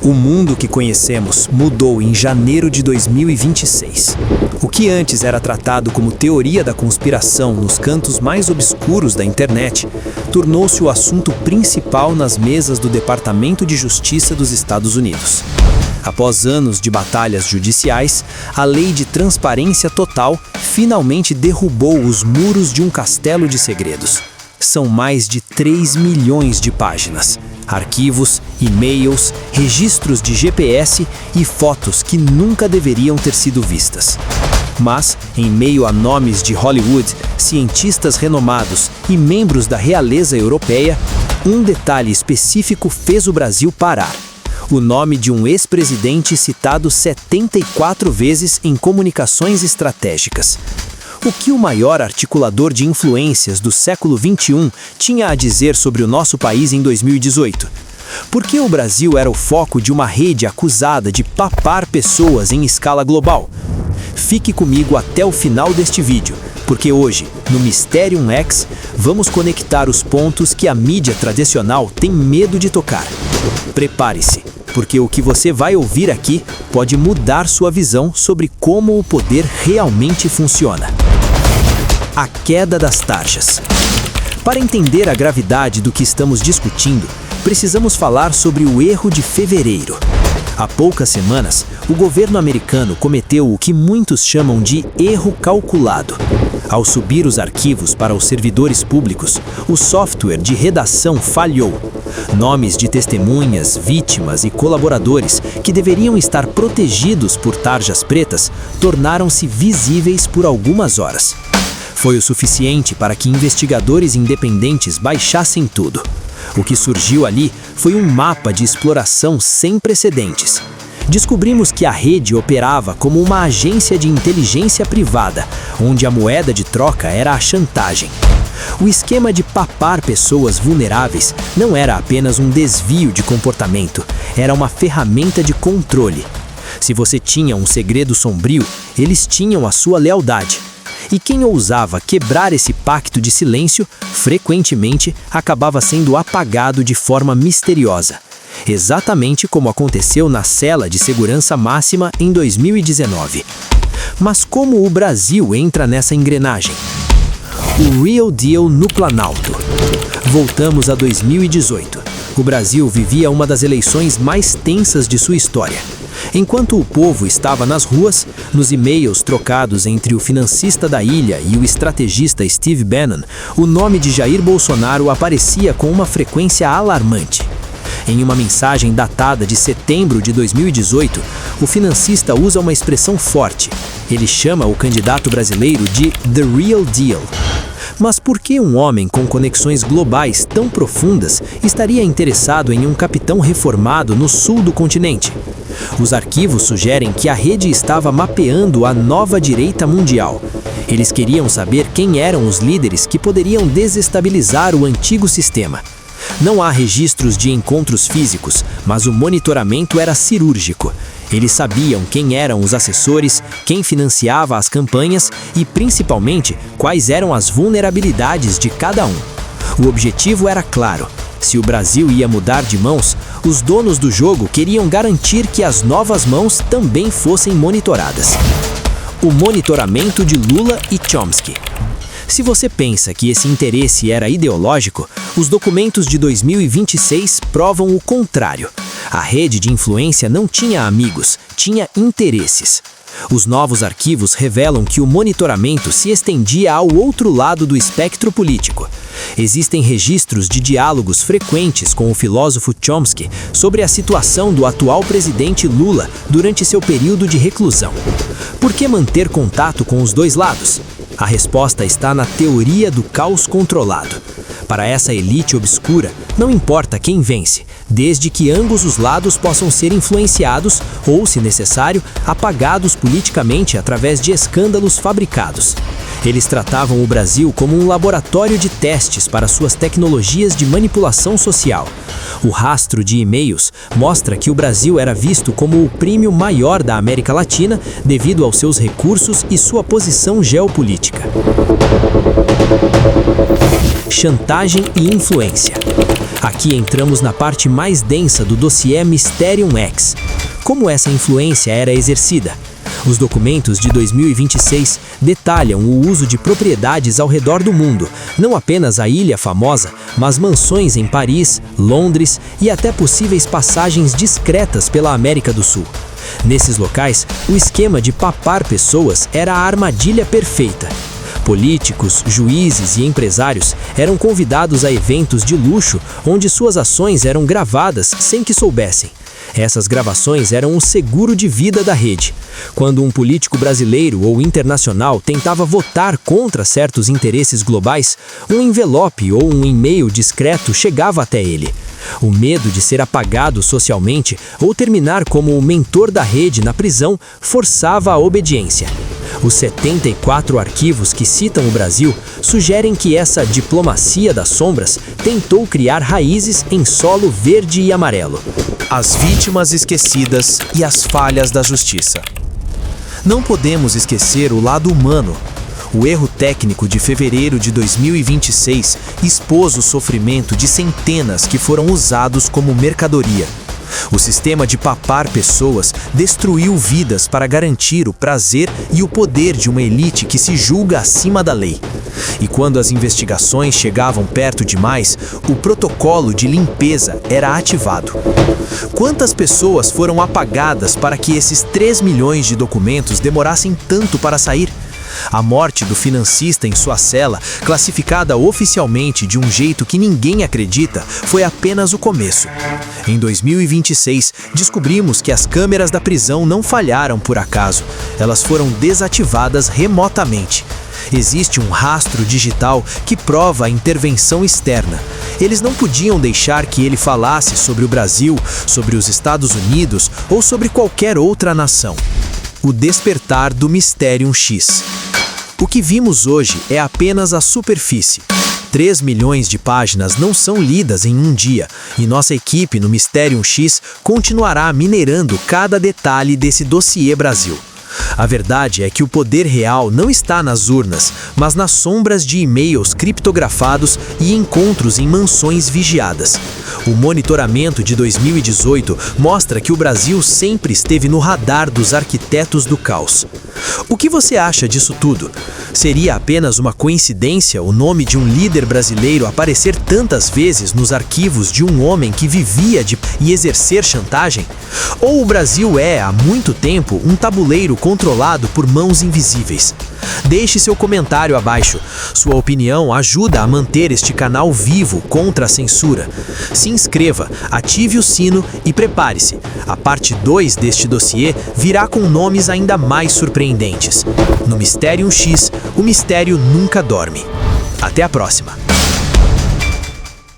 O mundo que conhecemos mudou em janeiro de 2026. O que antes era tratado como teoria da conspiração nos cantos mais obscuros da internet, tornou-se o assunto principal nas mesas do Departamento de Justiça dos Estados Unidos. Após anos de batalhas judiciais, a Lei de Transparência Total finalmente derrubou os muros de um castelo de segredos. São mais de 3 milhões de páginas, arquivos, e-mails, registros de GPS e fotos que nunca deveriam ter sido vistas. Mas, em meio a nomes de Hollywood, cientistas renomados e membros da realeza europeia, um detalhe específico fez o Brasil parar: o nome de um ex-presidente citado 74 vezes em comunicações estratégicas. O que o maior articulador de influências do século XXI tinha a dizer sobre o nosso país em 2018? Por que o Brasil era o foco de uma rede acusada de papar pessoas em escala global? Fique comigo até o final deste vídeo, porque hoje, no Mysterium X, vamos conectar os pontos que a mídia tradicional tem medo de tocar. Prepare-se, porque o que você vai ouvir aqui pode mudar sua visão sobre como o poder realmente funciona. A queda das tarjas. Para entender a gravidade do que estamos discutindo, precisamos falar sobre o erro de fevereiro. Há poucas semanas, o governo americano cometeu o que muitos chamam de erro calculado. Ao subir os arquivos para os servidores públicos, o software de redação falhou. Nomes de testemunhas, vítimas e colaboradores que deveriam estar protegidos por tarjas pretas tornaram-se visíveis por algumas horas. Foi o suficiente para que investigadores independentes baixassem tudo. O que surgiu ali foi um mapa de exploração sem precedentes. Descobrimos que a rede operava como uma agência de inteligência privada, onde a moeda de troca era a chantagem. O esquema de papar pessoas vulneráveis não era apenas um desvio de comportamento, era uma ferramenta de controle. Se você tinha um segredo sombrio, eles tinham a sua lealdade. E quem ousava quebrar esse pacto de silêncio, frequentemente acabava sendo apagado de forma misteriosa. Exatamente como aconteceu na cela de segurança máxima em 2019. Mas como o Brasil entra nessa engrenagem? O Real Deal no Planalto. Voltamos a 2018. O Brasil vivia uma das eleições mais tensas de sua história. Enquanto o povo estava nas ruas, nos e-mails trocados entre o financista da ilha e o estrategista Steve Bannon, o nome de Jair Bolsonaro aparecia com uma frequência alarmante. Em uma mensagem datada de setembro de 2018, o financista usa uma expressão forte. Ele chama o candidato brasileiro de The Real Deal. Mas por que um homem com conexões globais tão profundas estaria interessado em um capitão reformado no sul do continente? Os arquivos sugerem que a rede estava mapeando a nova direita mundial. Eles queriam saber quem eram os líderes que poderiam desestabilizar o antigo sistema. Não há registros de encontros físicos, mas o monitoramento era cirúrgico. Eles sabiam quem eram os assessores, quem financiava as campanhas e, principalmente, quais eram as vulnerabilidades de cada um. O objetivo era claro: se o Brasil ia mudar de mãos, os donos do jogo queriam garantir que as novas mãos também fossem monitoradas. O monitoramento de Lula e Chomsky. Se você pensa que esse interesse era ideológico, os documentos de 2026 provam o contrário. A rede de influência não tinha amigos, tinha interesses. Os novos arquivos revelam que o monitoramento se estendia ao outro lado do espectro político. Existem registros de diálogos frequentes com o filósofo Chomsky sobre a situação do atual presidente Lula durante seu período de reclusão. Por que manter contato com os dois lados? A resposta está na teoria do caos controlado. Para essa elite obscura, não importa quem vence, desde que ambos os lados possam ser influenciados ou, se necessário, apagados politicamente através de escândalos fabricados. Eles tratavam o Brasil como um laboratório de testes para suas tecnologias de manipulação social. O rastro de e-mails mostra que o Brasil era visto como o prêmio maior da América Latina devido aos seus recursos e sua posição geopolítica. Chantagem e influência. Aqui entramos na parte mais densa do dossiê Mysterium X. Como essa influência era exercida? Os documentos de 2026 detalham o uso de propriedades ao redor do mundo, não apenas a Ilha Famosa, mas mansões em Paris, Londres e até possíveis passagens discretas pela América do Sul. Nesses locais, o esquema de papar pessoas era a armadilha perfeita. Políticos, juízes e empresários eram convidados a eventos de luxo onde suas ações eram gravadas sem que soubessem. Essas gravações eram um seguro de vida da rede. Quando um político brasileiro ou internacional tentava votar contra certos interesses globais, um envelope ou um e-mail discreto chegava até ele. O medo de ser apagado socialmente ou terminar como o mentor da rede na prisão forçava a obediência. Os 74 arquivos que citam o Brasil sugerem que essa diplomacia das sombras tentou criar raízes em solo verde e amarelo. As vítimas esquecidas e as falhas da justiça. Não podemos esquecer o lado humano. O erro técnico de fevereiro de 2026 expôs o sofrimento de centenas que foram usados como mercadoria. O sistema de papar pessoas destruiu vidas para garantir o prazer e o poder de uma elite que se julga acima da lei. E quando as investigações chegavam perto demais, o protocolo de limpeza era ativado. Quantas pessoas foram apagadas para que esses 3 milhões de documentos demorassem tanto para sair? A morte do financista em sua cela, classificada oficialmente de um jeito que ninguém acredita, foi apenas o começo. Em 2026, descobrimos que as câmeras da prisão não falharam por acaso, elas foram desativadas remotamente. Existe um rastro digital que prova a intervenção externa. Eles não podiam deixar que ele falasse sobre o Brasil, sobre os Estados Unidos ou sobre qualquer outra nação. O despertar do Mysterium X. O que vimos hoje é apenas a superfície. 3 milhões de páginas não são lidas em um dia, e nossa equipe no Mysterium X continuará minerando cada detalhe desse dossiê Brasil. A verdade é que o poder real não está nas urnas, mas nas sombras de e-mails criptografados e encontros em mansões vigiadas. O monitoramento de 2018 mostra que o Brasil sempre esteve no radar dos arquitetos do caos. O que você acha disso tudo? Seria apenas uma coincidência o nome de um líder brasileiro aparecer tantas vezes nos arquivos de um homem que vivia e exercer chantagem? Ou o Brasil é, há muito tempo, um tabuleiro controlado por mãos invisíveis? Deixe seu comentário abaixo. Sua opinião ajuda a manter este canal vivo contra a censura. Se inscreva, ative o sino e prepare-se. A parte 2 deste dossiê virá com nomes ainda mais surpreendentes. No Mysterium X, o mistério nunca dorme. Até a próxima!